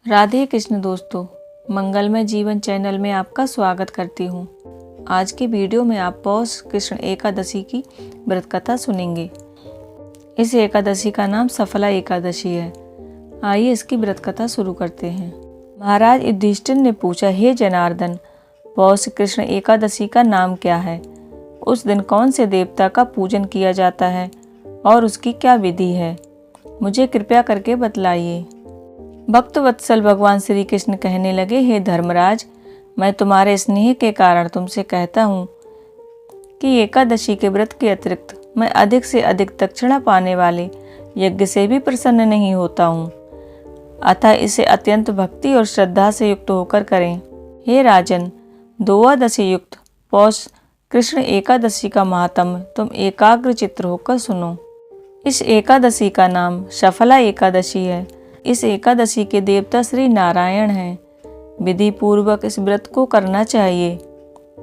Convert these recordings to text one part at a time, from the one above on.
राधे कृष्ण दोस्तों, मंगलमय जीवन चैनल में आपका स्वागत करती हूँ। आज की वीडियो में आप पौष कृष्ण एकादशी की व्रत कथा सुनेंगे। इस एकादशी का नाम सफला एकादशी है। आइए इसकी व्रत कथा शुरू करते हैं। महाराज युधिष्ठिर ने पूछा, हे जनार्दन, पौष कृष्ण एकादशी का नाम क्या है? उस दिन कौन से देवता का पूजन किया जाता है और उसकी क्या विधि है? मुझे कृपया करके बतलाइए। भक्त वत्सल भगवान श्री कृष्ण कहने लगे, हे धर्मराज, मैं तुम्हारे स्नेह के कारण तुमसे कहता हूँ कि एकादशी के व्रत के अतिरिक्त मैं अधिक से अधिक दक्षिणा पाने वाले यज्ञ से भी प्रसन्न नहीं होता हूँ। अतः इसे अत्यंत भक्ति और श्रद्धा से युक्त होकर करें। हे राजन, द्वादशी युक्त पौष कृष्ण एकादशी का महात्म्य तुम एकाग्र चित्त होकर सुनो। इस एकादशी का नाम सफला एकादशी है। इस एकादशी के देवता श्री नारायण हैं। विधि पूर्वक इस व्रत को करना चाहिए।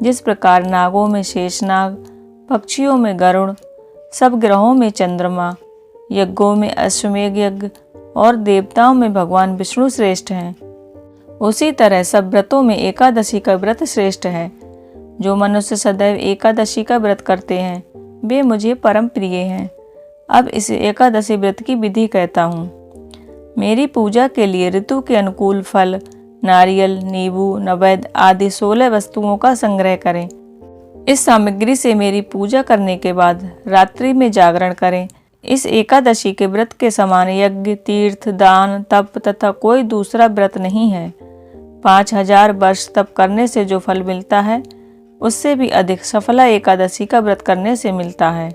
जिस प्रकार नागों में शेषनाग, पक्षियों में गरुड़, सब ग्रहों में चंद्रमा, यज्ञों में अश्वमेघ यज्ञ और देवताओं में भगवान विष्णु श्रेष्ठ हैं, उसी तरह सब व्रतों में एकादशी का व्रत श्रेष्ठ है। जो मनुष्य सदैव एकादशी का व्रत करते हैं वे मुझे परम प्रिय हैं। अब इस एकादशी व्रत की विधि कहता हूँ। मेरी पूजा के लिए ऋतु के अनुकूल फल, नारियल, नींबू, नैवेद्य आदि 16 वस्तुओं का संग्रह करें। इस सामग्री से मेरी पूजा करने के बाद रात्रि में जागरण करें। इस एकादशी के व्रत के समान यज्ञ, तीर्थ, दान, तप तथा कोई दूसरा व्रत नहीं है। 5000 वर्ष तप करने से जो फल मिलता है उससे भी अधिक सफला एकादशी का व्रत करने से मिलता है।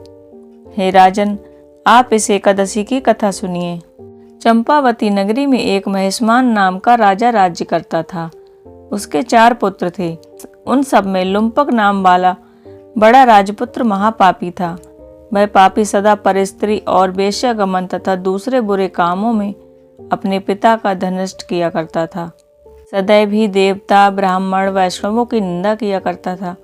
हे राजन, आप इस एकादशी की कथा सुनिए। चंपावती नगरी में एक महेशमान नाम का राजा राज्य करता था। उसके 4 पुत्र थे। उन सब में लुम्पक नाम वाला बड़ा राजपुत्र महापापी था। वह पापी सदा परस्त्री और वेश्यागमन तथा दूसरे बुरे कामों में अपने पिता का धन नष्ट किया करता था। सदैव ही देवता, ब्राह्मण, वैष्णवों की निंदा किया करता था।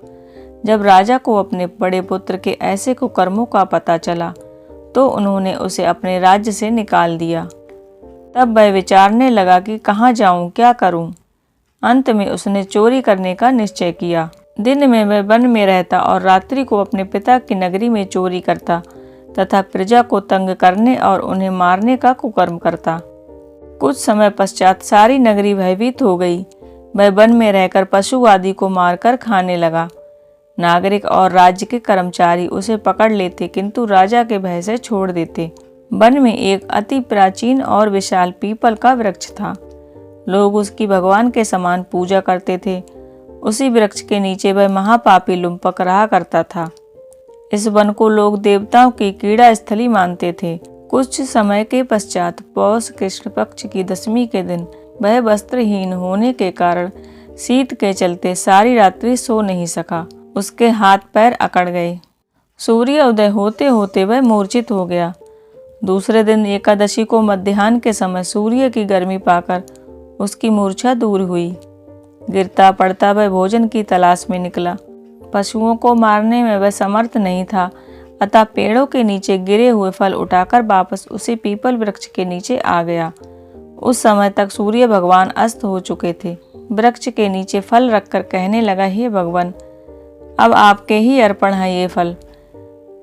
जब राजा को अपने बड़े पुत्र के ऐसे कुकर्मों का पता चला तो उन्होंने उसे अपने राज्य से निकाल दिया। तब वह विचारने लगा कि कहाँ जाऊं, क्या करूं। अंत में उसने चोरी करने का निश्चय किया। दिन में वह वन में रहता और रात्रि को अपने पिता की नगरी में चोरी करता तथा प्रजा को तंग करने और उन्हें मारने का कुकर्म करता। कुछ समय पश्चात सारी नगरी भयभीत हो गई। वह वन में रहकर पशु आदि को मारकर खाने लगा। नागरिक और राज्य के कर्मचारी उसे पकड़ लेते किंतु राजा के भय से छोड़ देते। वन में एक अति प्राचीन और विशाल पीपल का वृक्ष था। लोग उसकी भगवान के समान पूजा करते थे। उसी वृक्ष के नीचे वह महापापी लुम्पक रहा करता था। इस वन को लोग देवताओं की क्रीड़ा स्थली मानते थे। कुछ समय के पश्चात पौष कृष्ण पक्ष की दशमी के दिन वह वस्त्रहीन होने के कारण शीत के चलते सारी रात्रि सो नहीं सका। उसके हाथ पैर अकड़ गए। सूर्य उदय होते होते वह मूर्छित हो गया। दूसरे दिन एकादशी को मध्याह्न के समय सूर्य की गर्मी पाकर उसकी मूर्छा दूर हुई। गिरता पड़ता वह भोजन की तलाश में निकला। पशुओं को मारने में वह समर्थ नहीं था, अतः पेड़ों के नीचे गिरे हुए फल उठाकर वापस उसी पीपल वृक्ष के नीचे आ गया। उस समय तक सूर्य भगवान अस्त हो चुके थे। वृक्ष के नीचे फल रखकर कहने लगा, हे भगवान, अब आपके ही अर्पण है ये फल,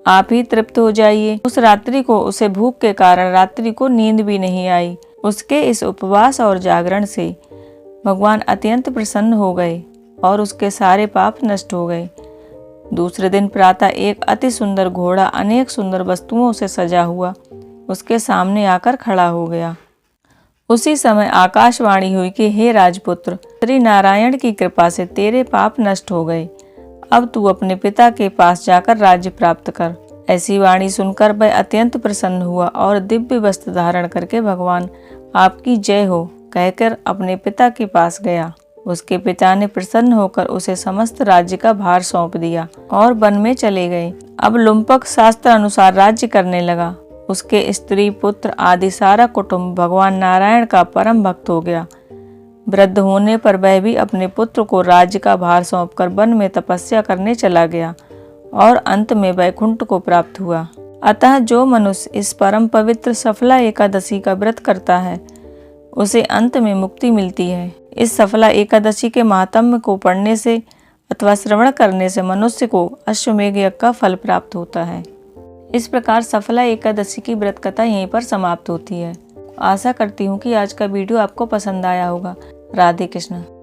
आप ही तृप्त हो जाइए। उस रात्रि को उसे भूख के कारण रात्रि को नींद भी नहीं आई। उसके इस उपवास और जागरण से भगवान अत्यंत प्रसन्न हो गए और उसके सारे पाप नष्ट हो गए। दूसरे दिन प्रातः एक अति सुंदर घोड़ा अनेक सुंदर वस्तुओं से सजा हुआ उसके सामने आकर खड़ा हो गया। उसी समय आकाशवाणी हुई कि हे राजपुत्र, श्री नारायण की कृपा से तेरे पाप नष्ट हो गए। अब तू अपने पिता के पास जाकर राज्य प्राप्त कर। ऐसी वाणी सुनकर वह अत्यंत प्रसन्न हुआ और दिव्य वस्त्र धारण करके भगवान आपकी जय हो कहकर अपने पिता के पास गया। उसके पिता ने प्रसन्न होकर उसे समस्त राज्य का भार सौंप दिया और वन में चले गए। अब लुम्पक शास्त्र अनुसार राज्य करने लगा। उसके स्त्री, पुत्र आदि सारा कुटुंब भगवान नारायण का परम भक्त हो गया। वृद्ध होने पर वह भी अपने पुत्र को राज्य का भार सौंपकर वन में तपस्या करने चला गया और अंत में वैकुंठ को प्राप्त हुआ। अतः जो मनुष्य इस परम पवित्र सफला एकादशी का व्रत करता है उसे अंत में मुक्ति मिलती है। इस सफला एकादशी के महात्म्य को पढ़ने से अथवा श्रवण करने से मनुष्य को अश्वमेध यज्ञ का फल प्राप्त होता है। इस प्रकार सफला एकादशी की व्रत कथा यहीं पर समाप्त होती है। आशा करती हूँ कि आज का वीडियो आपको पसंद आया होगा। राधे कृष्ण।